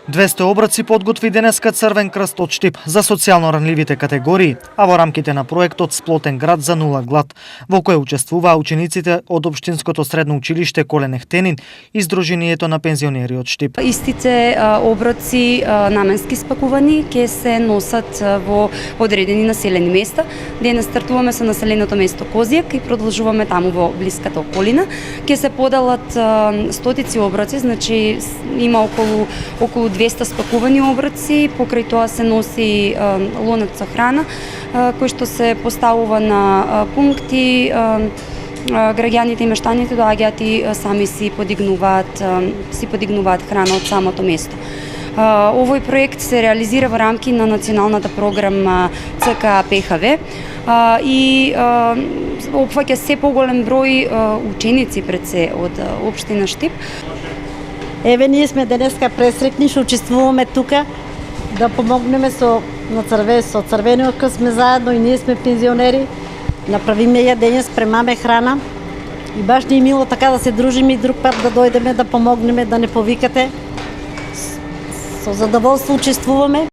200 оброци подготви денеска Црвен крст од Штип за социјално ранливите категории, а во рамките на проектот Сплотен град за нула глад, во кој учествуваа учениците од Општинското средно училиште Колен Ехтенин и Сдруженијето на пензионери од Штип. Истите оброци наменски спакувани ќе се носат во одредени населени места. Денес стартуваме со населеното место Козјак и продолжуваме таму во блиската околина. Ќе се поделат стотици оброци, значи има околу 200 спакувани оброци, покрај тоа се носи лонец со храна, кој што се поставува на пункти, граѓаните и мештаните доаѓаат и сами си подигнуваат храна од самото место. Овој проект се реализира во рамки на националната програма ЦК ПХВ и опфаќа се поголем број ученици пред се од општина Штип. Еве, ние сме денеска пресрекни што учествуваме тука да помогнеме со Црвениот крст, сме заедно и ние сме пензионери. Направиме јадење, спремаме храна и баш ни е мило така да се дружиме и друг пат да дојдеме да помогнеме, да не повикате. Со задоволство учествуваме.